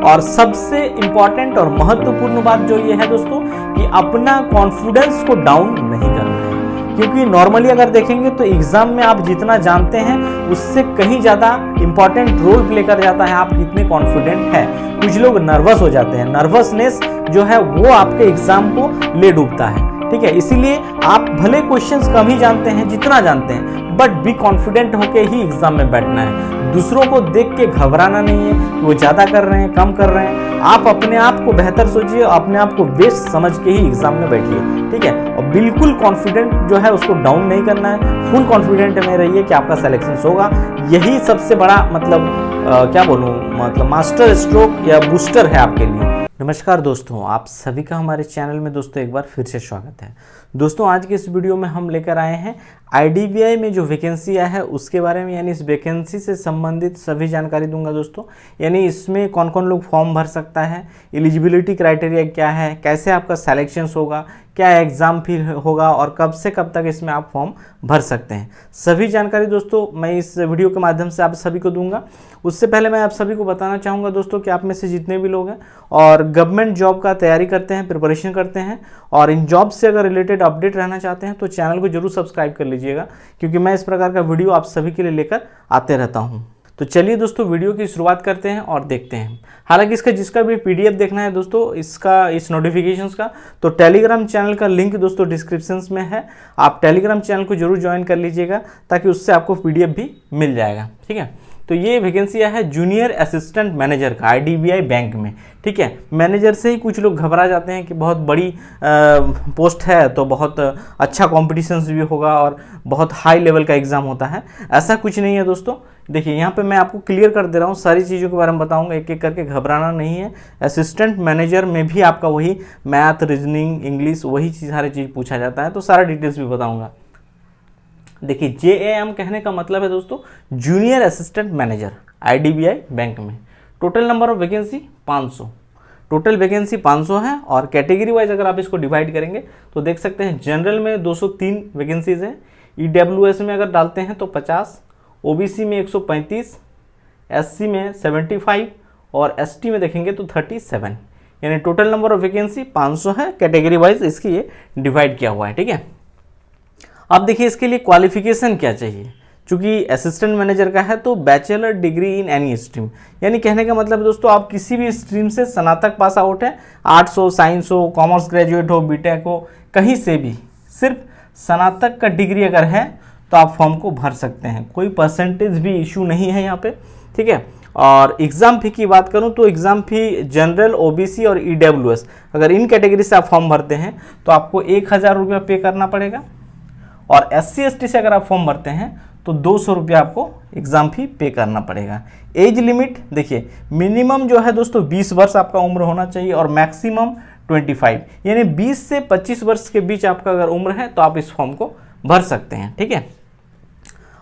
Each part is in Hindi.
और सबसे इम्पॉर्टेंट और महत्वपूर्ण बात जो ये है दोस्तों कि अपना कॉन्फिडेंस को डाउन नहीं करना है, क्योंकि नॉर्मली अगर देखेंगे तो एग्जाम में आप जितना जानते हैं उससे कहीं ज़्यादा इंपॉर्टेंट रोल प्ले कर जाता है आप कितने कॉन्फिडेंट हैं। कुछ लोग नर्वस हो जाते हैं, नर्वसनेस जो है वो आपके एग्जाम को ले डूबता है, ठीक है। इसीलिए आप भले क्वेश्चंस कम ही जानते हैं जितना जानते हैं, बट बी कॉन्फिडेंट होके ही एग्जाम में बैठना है। दूसरों को देख के घबराना नहीं है कि वो ज़्यादा कर रहे हैं कम कर रहे हैं। आप अपने आप को बेहतर सोचिए, अपने आप को बेस्ट समझ के ही एग्जाम में बैठिए, ठीक है। और बिल्कुल कॉन्फिडेंट जो है उसको डाउन नहीं करना है, फुल कॉन्फिडेंट में रहिए कि आपका सिलेक्शन होगा। यही सबसे बड़ा मतलब क्या बोलूँ, मतलब मास्टर स्ट्रोक या बूस्टर है आपके लिए। नमस्कार दोस्तों, आप सभी का हमारे चैनल में दोस्तों एक बार फिर से स्वागत है। दोस्तों आज के इस वीडियो में हम लेकर आए हैं IDBI में जो वैकेंसी आया है उसके बारे में, यानी इस वैकेंसी से संबंधित सभी जानकारी दूंगा दोस्तों। यानी इसमें कौन कौन लोग फॉर्म भर सकता है, एलिजिबिलिटी क्राइटेरिया क्या है, कैसे आपका सिलेक्शन होगा, क्या एग्ज़ाम फी होगा और कब से कब तक इसमें आप फॉर्म भर सकते हैं, सभी जानकारी दोस्तों मैं इस वीडियो के माध्यम से आप सभी को दूंगा। उससे पहले मैं आप सभी को बताना चाहूँगा दोस्तों कि आप में से जितने भी लोग हैं और गवर्नमेंट जॉब का तैयारी करते हैं, प्रिपरेशन करते हैं और इन जॉब से अगर रिलेटेड अपडेट रहना चाहते हैं तो चैनल को जरूर सब्सक्राइब कर लीजिएगा, क्योंकि मैं इस प्रकार का वीडियो आप सभी के लिए लेकर आते रहता हूँ। तो चलिए दोस्तों वीडियो की शुरुआत करते हैं और देखते हैं। हालांकि इसका जिसका भी PDF देखना है दोस्तों इस नोटिफिकेशंस का, तो टेलीग्राम चैनल का लिंक दोस्तों डिस्क्रिप्शन में है। आप टेलीग्राम चैनल को जरूर ज्वाइन कर लीजिएगा ताकि उससे आपको PDF भी मिल जाएगा, ठीक है। तो ये वैकेंसी है जूनियर असिस्टेंट मैनेजर का IDBI बैंक में, ठीक है। मैनेजर से ही कुछ लोग घबरा जाते हैं कि बहुत बड़ी पोस्ट है तो बहुत अच्छा कॉम्पिटिशन भी होगा और बहुत हाई लेवल का एग्ज़ाम होता है। ऐसा कुछ नहीं है दोस्तों। देखिए यहाँ पे मैं आपको क्लियर कर दे रहा हूँ, सारी चीज़ों के बारे में बताऊँगा, एक एक करके घबराना नहीं है। असिस्टेंट मैनेजर में भी आपका वही मैथ, रीजनिंग, इंग्लिश वही सारी चीज़ पूछा जाता है, तो सारा डिटेल्स भी बताऊँगा। देखिए JAM कहने का मतलब है दोस्तों junior assistant manager IDBI bank में। Total number of vacancy 500, total vacancy 500 है। और कैटेगरी वाइज अगर आप इसको डिवाइड करेंगे तो देख सकते हैं जनरल में 203 वैकेंसीज हैं, EWS में अगर डालते हैं तो 50, OBC में 135, SC में 75 और ST में देखेंगे तो 37, यानी टोटल नंबर ऑफ वैकेंसी 500 है। कैटेगरी वाइज इसकी ये डिवाइड किया हुआ है, ठीक है। अब देखिए इसके लिए क्वालिफिकेशन क्या चाहिए, चूँकि असिस्टेंट मैनेजर का है तो bachelor degree in any stream, यानी कहने का मतलब दोस्तों आप किसी भी स्ट्रीम से स्नातक पास आउट है, आर्ट्स हो, साइंस हो, कॉमर्स ग्रेजुएट हो, बीटेक हो, कहीं से भी सिर्फ स्नातक का डिग्री अगर है तो आप फॉर्म को भर सकते हैं। कोई परसेंटेज भी इशू नहीं है यहाँ पे, ठीक है। और एग्ज़ाम फ़ी की बात करूँ तो एग्ज़ाम फ़ी जनरल, OBC और EWS अगर इन कैटेगरी से आप फॉर्म भरते हैं तो आपको 1000 रुपया पे करना पड़ेगा। और SC ST से अगर आप फॉर्म भरते हैं तो 200 रुपया आपको एग्ज़ाम फी पे करना पड़ेगा। एज लिमिट देखिए मिनिमम जो है दोस्तों 20 वर्ष आपका उम्र होना चाहिए और मैक्सिमम 25, यानी 20 से 25 वर्ष के बीच आपका अगर उम्र है तो आप इस फॉर्म को भर सकते हैं, ठीक है।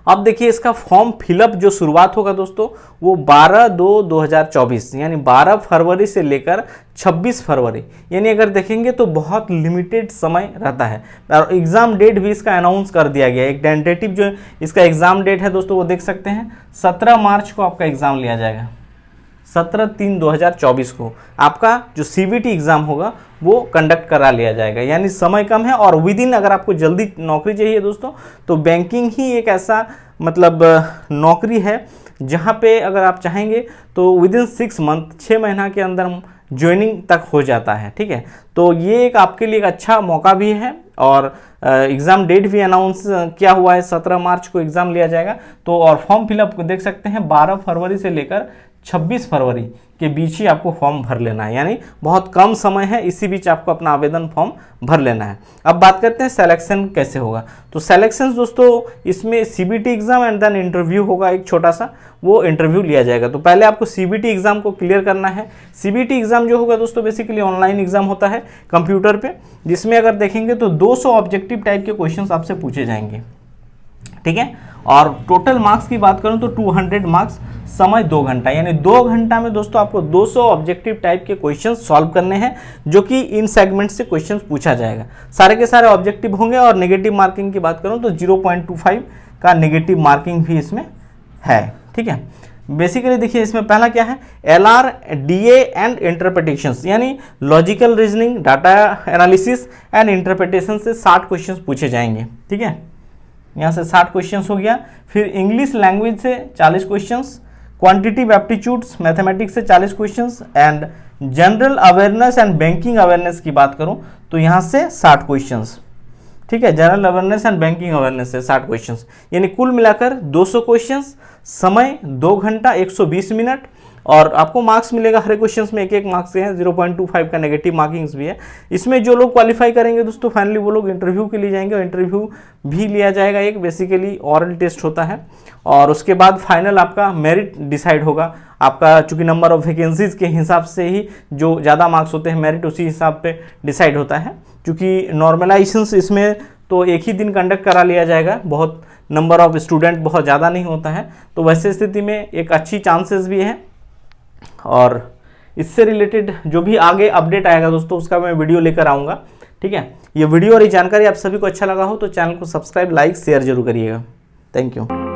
अब देखिए इसका फॉर्म फिलअप जो शुरुआत होगा दोस्तों वो 12/2/2024 यानी 12 फरवरी से लेकर 26 फरवरी, यानी अगर देखेंगे तो बहुत लिमिटेड समय रहता है। और एग्ज़ाम डेट भी इसका अनाउंस कर दिया गया है। एक टेंटेटिव जो इसका एग्ज़ाम डेट है दोस्तों वो देख सकते हैं 17 मार्च को आपका एग्ज़ाम लिया जाएगा। 17/3/2024 को आपका जो CBT एग्ज़ाम होगा वो कंडक्ट करा लिया जाएगा, यानी समय कम है। और विद इन अगर आपको जल्दी नौकरी चाहिए दोस्तों तो बैंकिंग ही एक ऐसा मतलब नौकरी है जहाँ पे अगर आप चाहेंगे तो विद इन 6 मंथ 6 महीना के अंदर ज्वाइनिंग तक हो जाता है, ठीक है। तो ये एक आपके लिए एक अच्छा मौका भी है। और एग्ज़ाम डेट भी अनाउंस किया हुआ है, 17 मार्च को एग्ज़ाम लिया जाएगा। तो और फॉर्म फिलअप देख सकते हैं 12 फरवरी से लेकर 26 फरवरी के बीच ही आपको फॉर्म भर लेना है, यानी बहुत कम समय है, इसी बीच आपको अपना आवेदन फॉर्म भर लेना है। अब बात करते हैं सिलेक्शन कैसे होगा। तो सिलेक्शन दोस्तों इसमें CBT exam and then interview होगा, एक छोटा सा वो इंटरव्यू लिया जाएगा। तो पहले आपको CBT एग्ज़ाम को क्लियर करना है। CBT एग्ज़ाम जो होगा दोस्तों बेसिकली ऑनलाइन एग्ज़ाम होता है कंप्यूटर पे, जिसमें अगर देखेंगे तो 200 ऑब्जेक्टिव टाइप के क्वेश्चन आपसे पूछे जाएंगे, ठीक है। और टोटल मार्क्स की बात करूं तो 200 मार्क्स, समय 2 घंटा, यानी 2 घंटा में दोस्तों आपको 200 ऑब्जेक्टिव टाइप के क्वेश्चन सॉल्व करने हैं, जो कि इन सेगमेंट से क्वेश्चन पूछा जाएगा। सारे के सारे ऑब्जेक्टिव होंगे। और नेगेटिव मार्किंग की बात करूं तो 0.25 का नेगेटिव मार्किंग भी इसमें है, ठीक है। बेसिकली देखिए इसमें पहला क्या है, LR, DA एंड इंटरप्रिटेशंस, यानी logical reasoning, data analysis and interpretation से 60 क्वेश्चंस पूछे जाएंगे। ठीक है, यहाँ से 60 क्वेश्चंस हो गया। फिर इंग्लिश लैंग्वेज से 40 क्वेश्चंस, क्वांटिटिव एप्टीट्यूड्स मैथमेटिक्स से 40 questions and general awareness and banking awareness की बात करूं तो यहाँ से 60 क्वेश्चंस। ठीक है, general awareness and banking awareness से 60 क्वेश्चंस, यानी कुल मिलाकर 200 क्वेश्चंस, समय 2 घंटा 120 मिनट, और आपको मार्क्स मिलेगा हर क्वेश्चंस में 1-1 मार्क्स से है, 0.25 का नेगेटिव मार्किंग्स भी है। इसमें जो लोग क्वालिफाई करेंगे दोस्तों फाइनली वो लोग इंटरव्यू के लिए जाएंगे, और इंटरव्यू भी लिया जाएगा, एक बेसिकली ऑरल टेस्ट होता है, और उसके बाद फाइनल आपका मेरिट डिसाइड होगा। आपका चूंकि नंबर ऑफ वैकेंसीज के हिसाब से ही जो ज़्यादा मार्क्स होते हैं मेरिट उसी हिसाब पे डिसाइड होता है। चूँकि नॉर्मलाइजेशंस इसमें तो एक ही दिन कंडक्ट करा लिया जाएगा, बहुत नंबर ऑफ स्टूडेंट बहुत ज़्यादा नहीं होता है, तो वैसे स्थिति में एक अच्छी चांसेस भी है। और इससे रिलेटेड जो भी आगे अपडेट आएगा दोस्तों उसका मैं वीडियो लेकर आऊँगा। ठीक है, ये वीडियो और ये जानकारी आप सभी को अच्छा लगा हो तो चैनल को सब्सक्राइब, लाइक, शेयर जरूर करिएगा। Thank you.